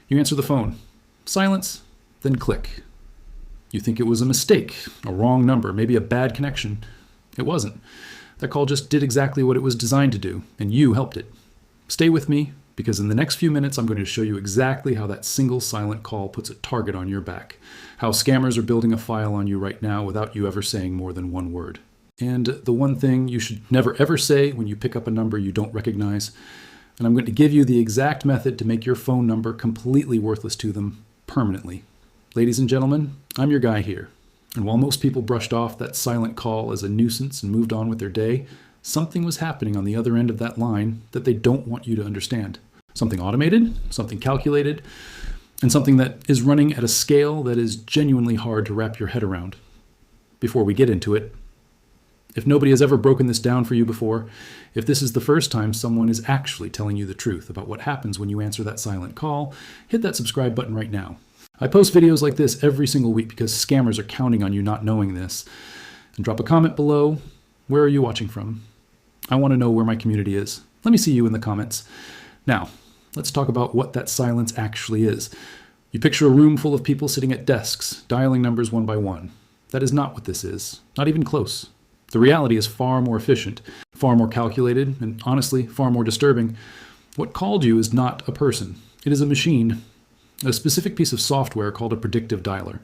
You answer the phone. Silence, then click. You think it was a mistake, a wrong number, maybe a bad connection. It wasn't. That call just did exactly what it was designed to do, and you helped it. Stay with me, because in the next few minutes I'm going to show you exactly how that single silent call puts a target on your back, how scammers are building a file on you right now without you ever saying more than one word. And the one thing you should never ever say when you pick up a number you don't recognize, and I'm going to give you the exact method to make your phone number completely worthless to them permanently. Ladies and gentlemen, I'm your guy here. And while most people brushed off that silent call as a nuisance and moved on with their day, something was happening on the other end of that line that they don't want you to understand. Something automated, something calculated, and something that is running at a scale that is genuinely hard to wrap your head around. Before we get into it, if nobody has ever broken this down for you before, if this is the first time someone is actually telling you the truth about what happens when you answer that silent call, hit that subscribe button right now. I post videos like this every single week because scammers are counting on you not knowing this. And drop a comment below. Where are you watching from? I want to know where my community is. Let me see you in the comments. Now, let's talk about what that silence actually is. You picture a room full of people sitting at desks, dialing numbers one by one. That is not what this is. Not even close. The reality is far more efficient, far more calculated, and honestly, far more disturbing. What called you is not a person. It is a machine, a specific piece of software called a predictive dialer.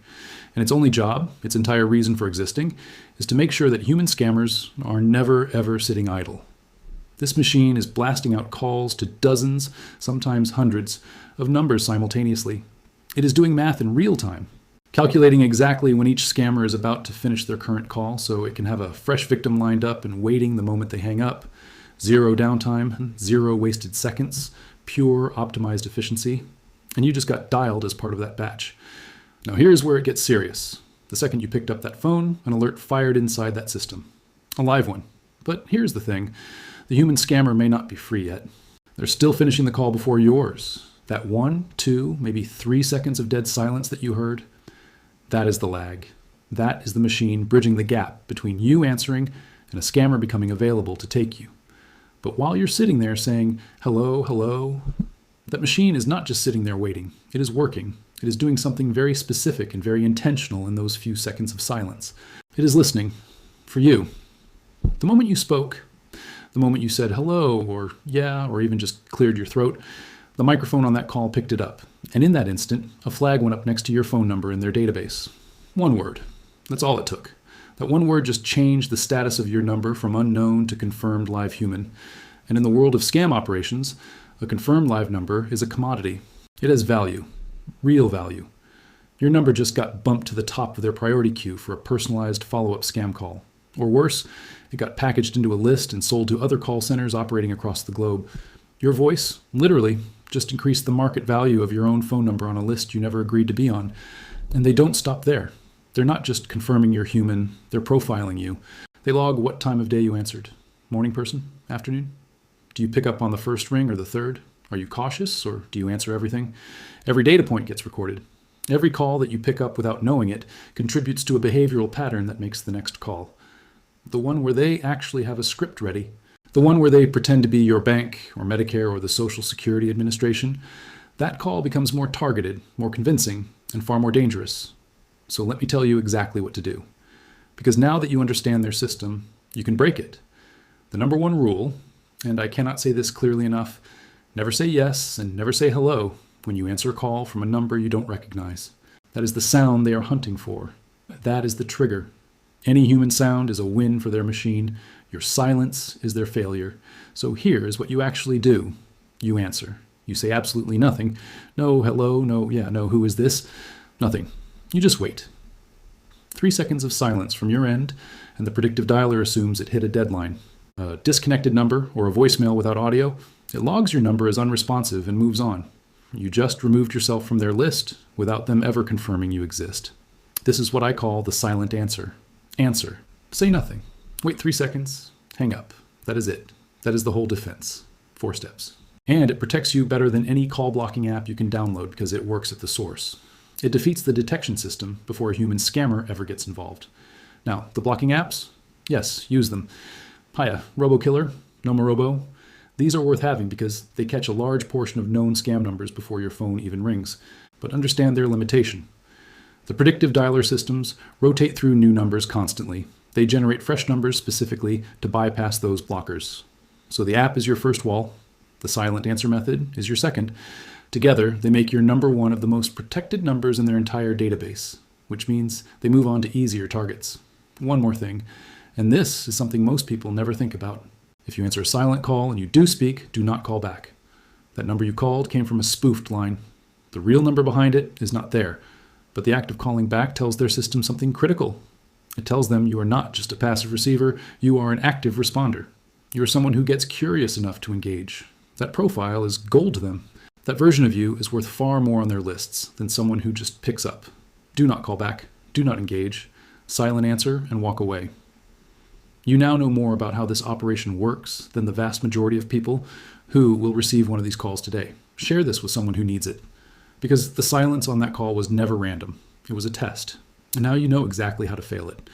And its only job, its entire reason for existing, is to make sure that human scammers are never ever sitting idle. This machine is blasting out calls to dozens, sometimes hundreds, of numbers simultaneously. It is doing math in real time, calculating exactly when each scammer is about to finish their current call so it can have a fresh victim lined up and waiting the moment they hang up. Zero downtime, zero wasted seconds, pure optimized efficiency. And you just got dialed as part of that batch. Now here's where it gets serious. The second you picked up that phone, an alert fired inside that system. A live one. But here's the thing. The human scammer may not be free yet. They're still finishing the call before yours. That 1, 2, maybe 3 seconds of dead silence that you heard, that is the lag. That is the machine bridging the gap between you answering and a scammer becoming available to take you. But while you're sitting there saying, hello, hello, that machine is not just sitting there waiting. It is working. It is doing something very specific and very intentional in those few seconds of silence. It is listening for you. The moment you spoke, the moment you said hello or yeah, or even just cleared your throat, the microphone on that call picked it up. And in that instant, a flag went up next to your phone number in their database. One word. That's all it took. That one word just changed the status of your number from unknown to confirmed live human. And in the world of scam operations, a confirmed live number is a commodity. It has value, real value. Your number just got bumped to the top of their priority queue for a personalized follow-up scam call. Or worse, it got packaged into a list and sold to other call centers operating across the globe. Your voice, literally, just increased the market value of your own phone number on a list you never agreed to be on. And they don't stop there. They're not just confirming you're human, they're profiling you. They log what time of day you answered. Morning person? Afternoon? Do you pick up on the first ring or the third? Are you cautious, or do you answer everything? Every data point gets recorded. Every call that you pick up without knowing it contributes to a behavioral pattern that makes the next call. The one where they actually have a script ready. The one where they pretend to be your bank or Medicare or the Social Security Administration. That call becomes more targeted, more convincing, and far more dangerous. So let me tell you exactly what to do. Because now that you understand their system, you can break it. The number one rule, and I cannot say this clearly enough, never say yes and never say hello when you answer a call from a number you don't recognize. That is the sound they are hunting for. That is the trigger. Any human sound is a win for their machine. Your silence is their failure. So here is what you actually do. You answer. You say absolutely nothing. No, hello, no, yeah, no, who is this? Nothing. You just wait. 3 seconds of silence from your end, and the predictive dialer assumes it hit a deadline. A disconnected number or a voicemail without audio, it logs your number as unresponsive and moves on. You just removed yourself from their list without them ever confirming you exist. This is what I call the silent answer. Answer. Say nothing. Wait 3 seconds. Hang up. That is it. That is the whole defense. 4 steps. And it protects you better than any call blocking app you can download because it works at the source. It defeats the detection system before a human scammer ever gets involved. Now, the blocking apps? Yes, use them. Hiya, RoboKiller, Nomorobo. These are worth having because they catch a large portion of known scam numbers before your phone even rings. But understand their limitation. The predictive dialer systems rotate through new numbers constantly. They generate fresh numbers specifically to bypass those blockers. So the app is your first wall. The silent answer method is your second. Together, they make your number one of the most protected numbers in their entire database, which means they move on to easier targets. One more thing, and this is something most people never think about. If you answer a silent call and you do speak, do not call back. That number you called came from a spoofed line. The real number behind it is not there, but the act of calling back tells their system something critical. It tells them you are not just a passive receiver, you are an active responder. You are someone who gets curious enough to engage. That profile is gold to them. That version of you is worth far more on their lists than someone who just picks up. Do not call back, do not engage, silent answer, and walk away. You now know more about how this operation works than the vast majority of people who will receive one of these calls today. Share this with someone who needs it. Because the silence on that call was never random. It was a test. And now you know exactly how to fail it.